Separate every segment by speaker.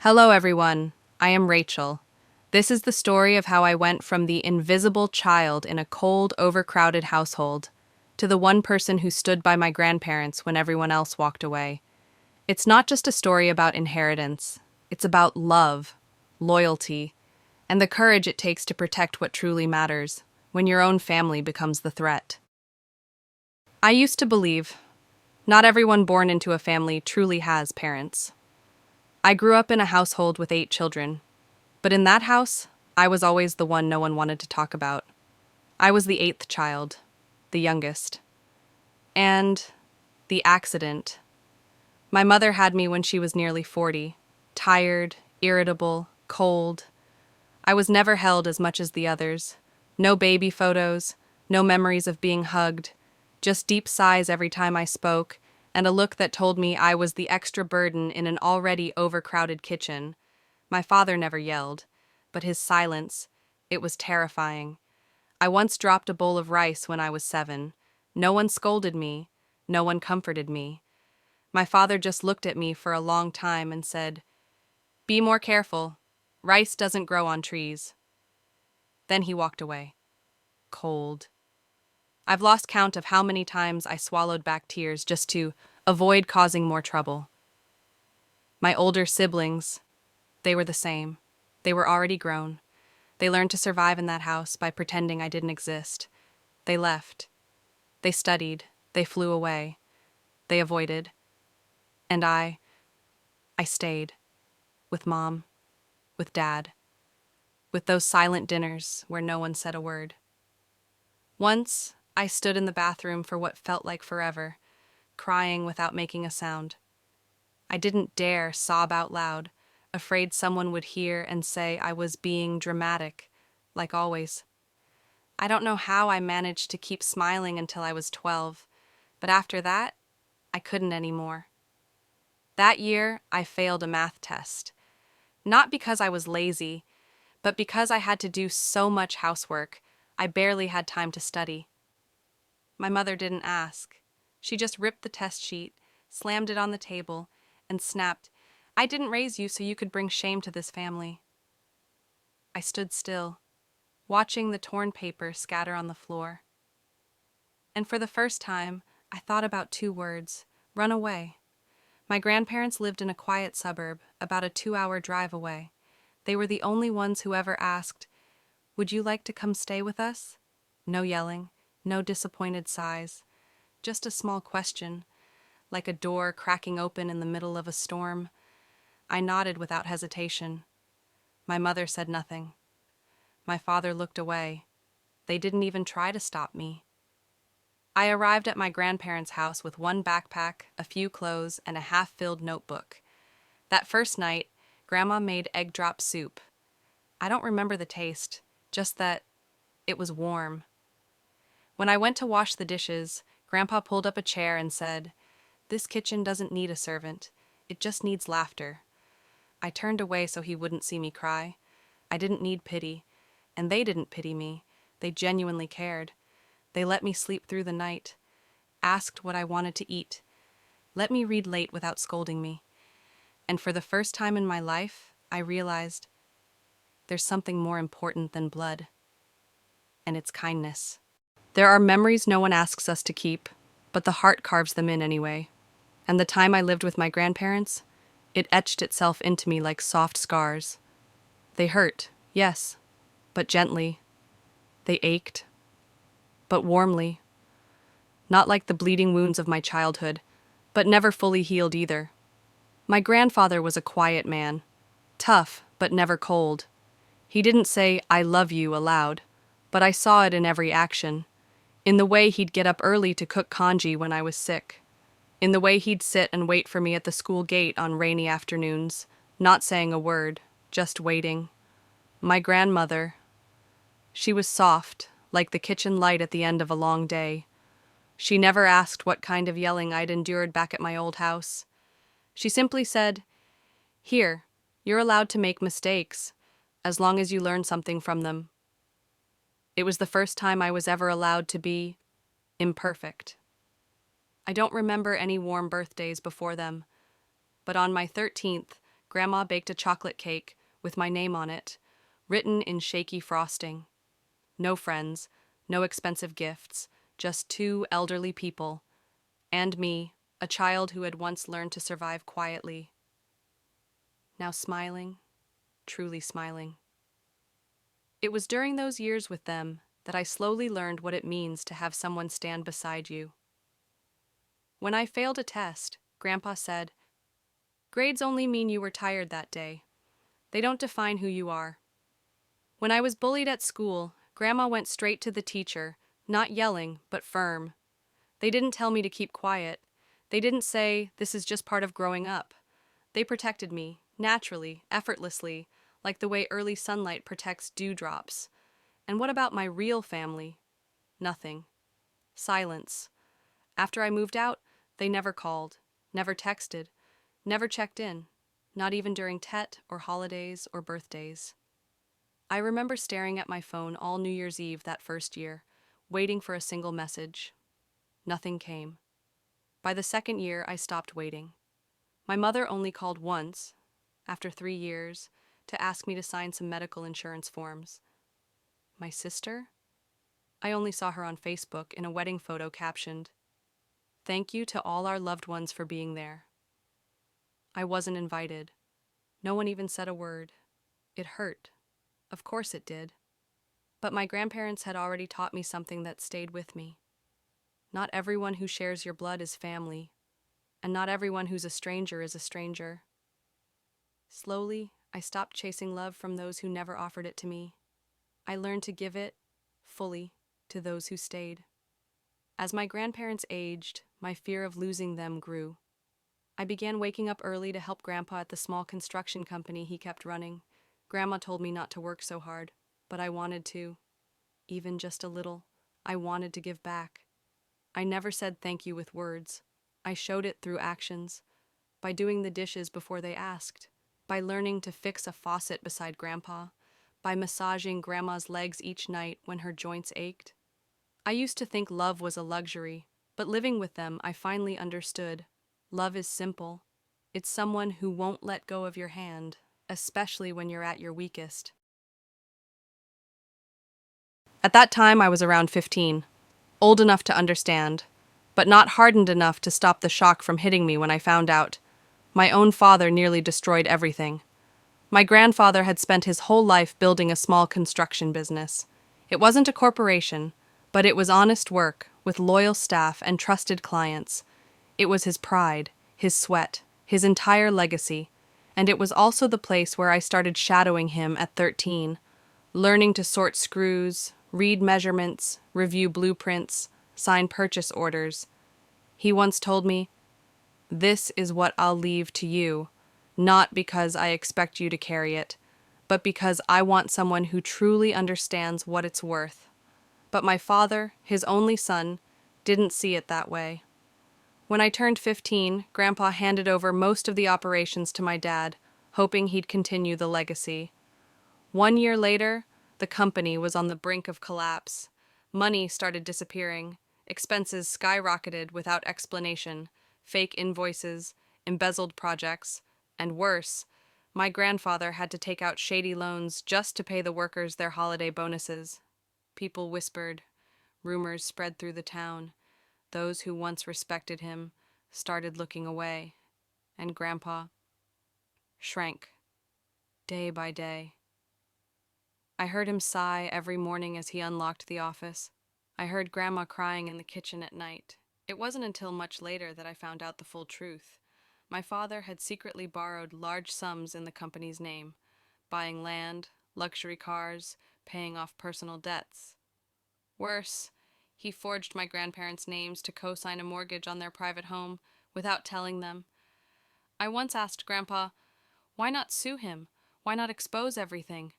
Speaker 1: Hello, everyone. I am Rachel. This is the story of how I went from the invisible child in a cold, overcrowded household to the one person who stood by my grandparents when everyone else walked away. It's not just a story about inheritance, it's about love, loyalty, and the courage it takes to protect what truly matters when your own family becomes the threat. I used to believe not everyone born into a family truly has parents. I grew up in a household with 8 children, but in that house, I was always the one no one wanted to talk about. I was the 8th child, the youngest. And the accident. My mother had me when she was nearly 40, tired, irritable, cold. I was never held as much as the others. No baby photos, no memories of being hugged, just deep sighs every time I spoke, and a look that told me I was the extra burden in an already overcrowded kitchen. My father never yelled, but his silence, it was terrifying. I once dropped a bowl of rice when I was 7. No one scolded me, no one comforted me. My father just looked at me for a long time and said, "Be more careful. Rice doesn't grow on trees." Then he walked away. Cold. I've lost count of how many times I swallowed back tears just to avoid causing more trouble. My older siblings, they were the same. They were already grown. They learned to survive in that house by pretending I didn't exist. They left. They studied. They flew away. They avoided. And I stayed. With Mom. With Dad. With those silent dinners where no one said a word. Once, I stood in the bathroom for what felt like forever, crying without making a sound. I didn't dare sob out loud, afraid someone would hear and say I was being dramatic, like always. I don't know how I managed to keep smiling until I was 12, but after that, I couldn't anymore. That year, I failed a math test. Not because I was lazy, but because I had to do so much housework, I barely had time to study. My mother didn't ask. She just ripped the test sheet, slammed it on the table, and snapped, "I didn't raise you so you could bring shame to this family." I stood still, watching the torn paper scatter on the floor. And for the first time, I thought about 2 words: run away. My grandparents lived in a quiet suburb, about a 2-hour drive away. They were the only ones who ever asked, "Would you like to come stay with us?" No yelling, no disappointed sighs, just a small question, like a door cracking open in the middle of a storm. I nodded without hesitation. My mother said nothing. My father looked away. They didn't even try to stop me. I arrived at my grandparents' house with 1 backpack, a few clothes, and a half-filled notebook. That first night, Grandma made egg drop soup. I don't remember the taste, just that it was warm. When I went to wash the dishes, Grandpa pulled up a chair and said, "This kitchen doesn't need a servant. It just needs laughter." I turned away so he wouldn't see me cry. I didn't need pity, and they didn't pity me. They genuinely cared. They let me sleep through the night, asked what I wanted to eat, let me read late without scolding me. And for the first time in my life, I realized there's something more important than blood, and it's kindness. There are memories no one asks us to keep, but the heart carves them in anyway. And the time I lived with my grandparents, it etched itself into me like soft scars. They hurt, yes, but gently. They ached, but warmly. Not like the bleeding wounds of my childhood, but never fully healed either. My grandfather was a quiet man, tough but never cold. He didn't say, "I love you," aloud, but I saw it in every action. In the way he'd get up early to cook congee when I was sick. In the way he'd sit and wait for me at the school gate on rainy afternoons, not saying a word, just waiting. My grandmother, she was soft, like the kitchen light at the end of a long day. She never asked what kind of yelling I'd endured back at my old house. She simply said, "Here, you're allowed to make mistakes, as long as you learn something from them." It was the first time I was ever allowed to be imperfect. I don't remember any warm birthdays before them, but on my 13th, Grandma baked a chocolate cake with my name on it, written in shaky frosting. No friends, no expensive gifts, just two elderly people, and me, a child who had once learned to survive quietly. Now smiling, truly smiling. It was during those years with them that I slowly learned what it means to have someone stand beside you. When I failed a test, Grandpa said, "Grades only mean you were tired that day. They don't define who you are." When I was bullied at school, Grandma went straight to the teacher, not yelling, but firm. They didn't tell me to keep quiet. They didn't say, "This is just part of growing up." They protected me, naturally, effortlessly, like the way early sunlight protects dewdrops. And what about my real family? Nothing. Silence. After I moved out, they never called, never texted, never checked in, not even during Tet or holidays or birthdays. I remember staring at my phone all New Year's Eve that first year, waiting for a single message. Nothing came. By the second year, I stopped waiting. My mother only called once, after 3 years, to ask me to sign some medical insurance forms. My sister? I only saw her on Facebook in a wedding photo captioned, "Thank you to all our loved ones for being there." I wasn't invited. No one even said a word. It hurt. Of course it did. But my grandparents had already taught me something that stayed with me. Not everyone who shares your blood is family, and not everyone who's a stranger is a stranger. Slowly, I stopped chasing love from those who never offered it to me. I learned to give it, fully, to those who stayed. As my grandparents aged, my fear of losing them grew. I began waking up early to help Grandpa at the small construction company he kept running. Grandma told me not to work so hard, but I wanted to. Even just a little. I wanted to give back. I never said thank you with words. I showed it through actions. By doing the dishes before they asked. By learning to fix a faucet beside Grandpa. By massaging Grandma's legs each night when her joints ached. I used to think love was a luxury, but living with them, I finally understood. Love is simple. It's someone who won't let go of your hand, especially when you're at your weakest. At that time, I was around 15, old enough to understand, but not hardened enough to stop the shock from hitting me when I found out. My own father nearly destroyed everything. My grandfather had spent his whole life building a small construction business. It wasn't a corporation, but it was honest work, with loyal staff and trusted clients. It was his pride, his sweat, his entire legacy, and it was also the place where I started shadowing him at 13, learning to sort screws, read measurements, review blueprints, sign purchase orders. He once told me, "This is what I'll leave to you, not because I expect you to carry it, but because I want someone who truly understands what it's worth." But my father, his only son, didn't see it that way. When I turned 15, Grandpa handed over most of the operations to my dad, hoping he'd continue the legacy. 1 year later, the company was on the brink of collapse. Money started disappearing. Expenses skyrocketed without explanation. Fake invoices, embezzled projects, and worse, my grandfather had to take out shady loans just to pay the workers their holiday bonuses. People whispered. Rumors spread through the town. Those who once respected him started looking away, and Grandpa shrank, day by day. I heard him sigh every morning as he unlocked the office. I heard Grandma crying in the kitchen at night. It wasn't until much later that I found out the full truth. My father had secretly borrowed large sums in the company's name, buying land, luxury cars, paying off personal debts. Worse, he forged my grandparents' names to co-sign a mortgage on their private home without telling them. I once asked Grandpa, why not sue him? Why not expose everything?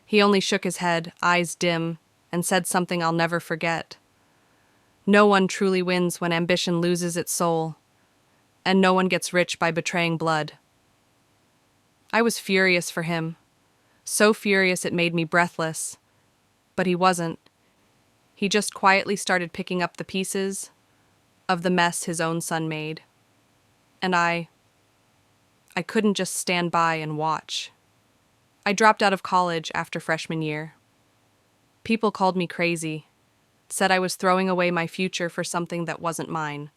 Speaker 1: He only shook his head, eyes dim, and said something I'll never forget. No one truly wins when ambition loses its soul, and no one gets rich by betraying blood. I was furious for him, so furious it made me breathless. But he wasn't. He just quietly started picking up the pieces of the mess his own son made. And I couldn't just stand by and watch. I dropped out of college after freshman year. People called me crazy, said I was throwing away my future for something that wasn't mine,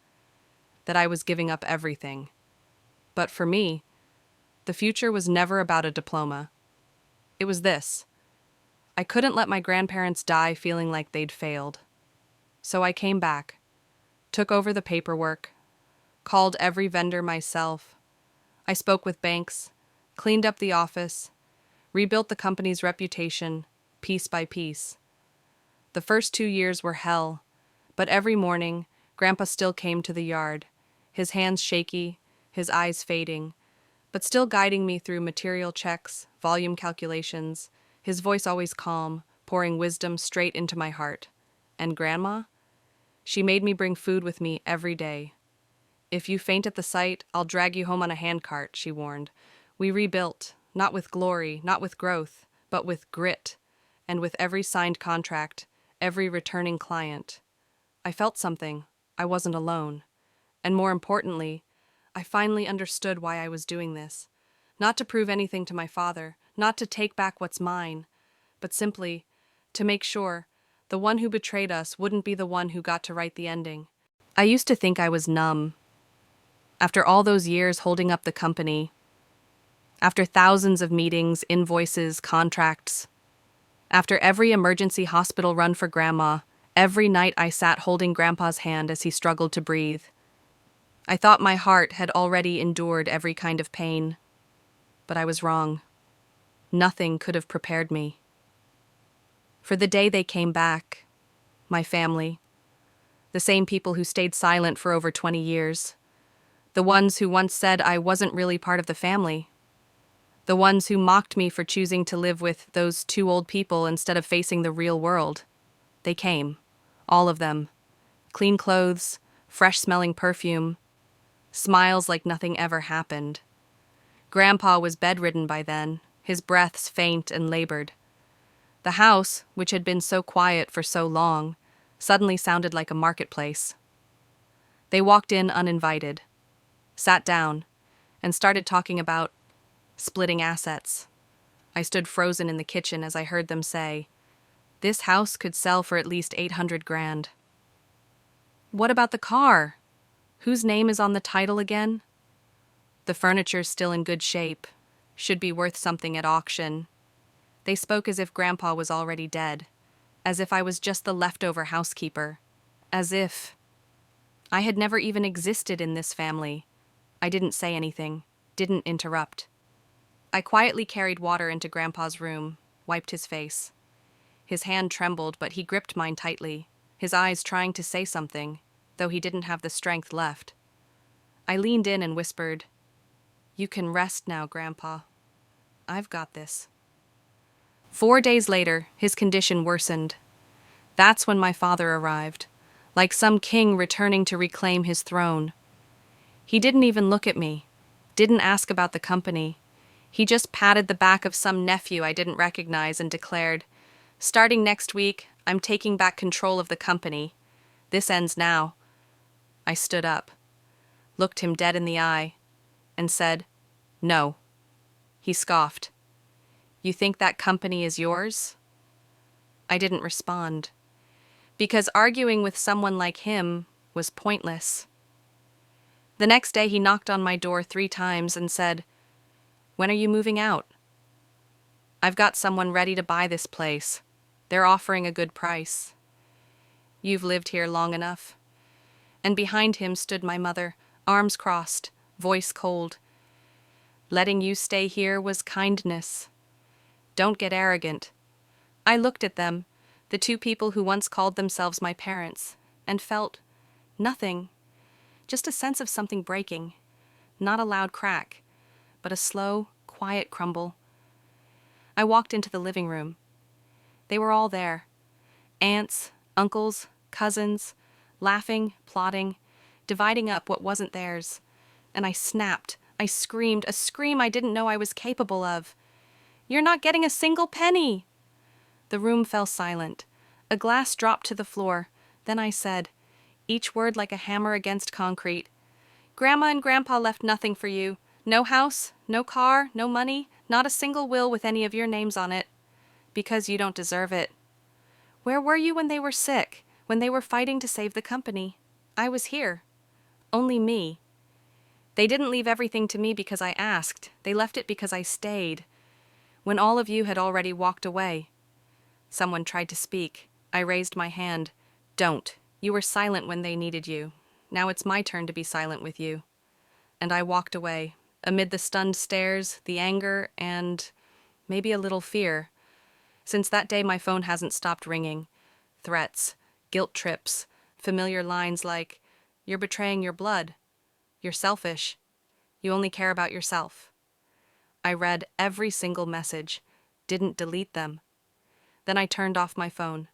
Speaker 1: that I was giving up everything. But for me, the future was never about a diploma. It was this. I couldn't let my grandparents die feeling like they'd failed. So I came back, took over the paperwork, called every vendor myself. I spoke with banks, cleaned up the office, rebuilt the company's reputation, piece by piece. The first 2 years were hell, but every morning, Grandpa still came to the yard, his hands shaky, his eyes fading, but still guiding me through material checks, volume calculations, his voice always calm, pouring wisdom straight into my heart. And Grandma? She made me bring food with me every day. If you faint at the sight, I'll drag you home on a handcart, she warned. We rebuilt, not with glory, not with growth, but with grit, and with every signed contract, every returning client. I felt something. I wasn't alone. And more importantly, I finally understood why I was doing this. Not to prove anything to my father, not to take back what's mine, but simply to make sure the one who betrayed us wouldn't be the one who got to write the ending. I used to think I was numb. After all those years holding up the company, after thousands of meetings, invoices, contracts, after every emergency hospital run for Grandma, every night I sat holding Grandpa's hand as he struggled to breathe, I thought my heart had already endured every kind of pain. But I was wrong. Nothing could have prepared me. For the day they came back, my family, the same people who stayed silent for over 20 years, the ones who once said I wasn't really part of the family, the ones who mocked me for choosing to live with those two old people instead of facing the real world. They came, all of them, clean clothes, fresh-smelling perfume, smiles like nothing ever happened. Grandpa was bedridden by then, his breaths faint and labored. The house, which had been so quiet for so long, suddenly sounded like a marketplace. They walked in uninvited, sat down, and started talking about splitting assets. I stood frozen in the kitchen as I heard them say, "This house could sell for at least 800 grand. What about the car? Whose name is on the title again? The furniture's still in good shape, should be worth something at auction." They spoke as if Grandpa was already dead, as if I was just the leftover housekeeper, as if I had never even existed in this family. I didn't say anything, didn't interrupt. I quietly carried water into Grandpa's room, wiped his face. His hand trembled, but he gripped mine tightly, his eyes trying to say something, though he didn't have the strength left. I leaned in and whispered, "You can rest now, Grandpa. I've got this." 4 days later, his condition worsened. That's when my father arrived, like some king returning to reclaim his throne. He didn't even look at me, didn't ask about the company. He just patted the back of some nephew I didn't recognize and declared, "Starting next week, I'm taking back control of the company. This ends now." I stood up, looked him dead in the eye, and said, "No." He scoffed. "You think that company is yours?" I didn't respond, because arguing with someone like him was pointless. The next day he knocked on my door 3 times and said, "When are you moving out?" "I've got someone ready to buy this place. They're offering a good price." "You've lived here long enough." And behind him stood my mother, arms crossed, voice cold. "Letting you stay here was kindness. Don't get arrogant." I looked at them, the 2 people who once called themselves my parents, and felt nothing, just a sense of something breaking, not a loud crack, but a slow, quiet crumble. I walked into the living room. They were all there, aunts, uncles, cousins, laughing, plotting, dividing up what wasn't theirs, and I snapped, I screamed, a scream I didn't know I was capable of. "You're not getting a single penny!" The room fell silent. A glass dropped to the floor. Then I said, each word like a hammer against concrete, Grandma and Grandpa left nothing for you. No house, no car, no money, not a single will with any of your names on it. Because you don't deserve it. Where were you when they were sick, when they were fighting to save the company? I was here. Only me. They didn't leave everything to me because I asked. They left it because I stayed. When all of you had already walked away. Someone tried to speak. I raised my hand. Don't. You were silent when they needed you. Now it's my turn to be silent with you. And I walked away, amid the stunned stares, the anger, and maybe a little fear. Since that day, my phone hasn't stopped ringing. Threats, guilt trips, familiar lines like, "You're betraying your blood. You're selfish. You only care about yourself." I read every single message, didn't delete them. Then I turned off my phone,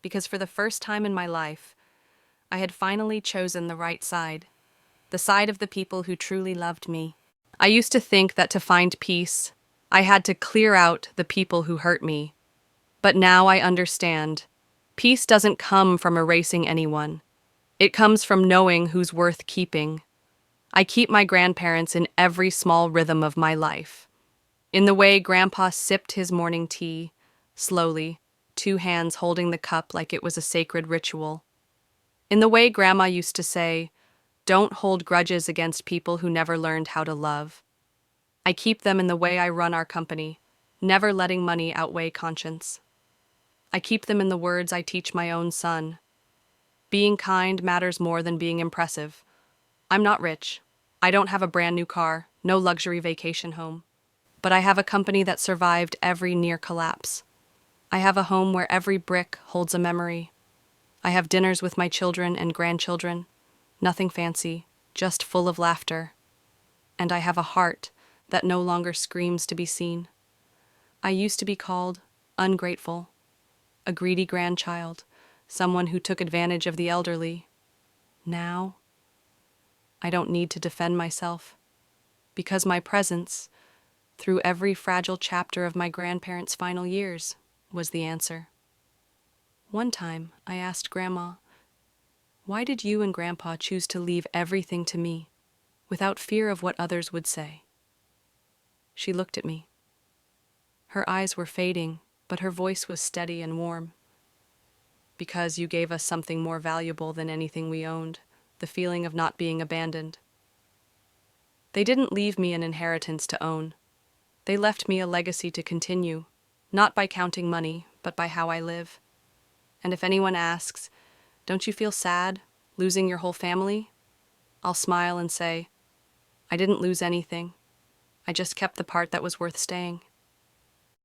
Speaker 1: because for the first time in my life, I had finally chosen the right side, the side of the people who truly loved me. I used to think that to find peace, I had to clear out the people who hurt me. But now I understand. Peace doesn't come from erasing anyone. It comes from knowing who's worth keeping. I keep my grandparents in every small rhythm of my life. In the way Grandpa sipped his morning tea, slowly, 2 hands holding the cup like it was a sacred ritual. In the way Grandma used to say, "Don't hold grudges against people who never learned how to love." I keep them in the way I run our company, never letting money outweigh conscience. I keep them in the words I teach my own son. Being kind matters more than being impressive. I'm not rich. I don't have a brand new car, no luxury vacation home. But I have a company that survived every near collapse. I have a home where every brick holds a memory. I have dinners with my children and grandchildren. Nothing fancy, just full of laughter. And I have a heart that no longer screams to be seen. I used to be called ungrateful, a greedy grandchild, someone who took advantage of the elderly. Now, I don't need to defend myself, because my presence, through every fragile chapter of my grandparents' final years, was the answer. One time, I asked Grandma, "Why did you and Grandpa choose to leave everything to me, without fear of what others would say?" She looked at me. Her eyes were fading, but her voice was steady and warm. "Because you gave us something more valuable than anything we owned, the feeling of not being abandoned." They didn't leave me an inheritance to own. They left me a legacy to continue, not by counting money, but by how I live. And if anyone asks, "Don't you feel sad, losing your whole family?" I'll smile and say, "I didn't lose anything. I just kept the part that was worth staying."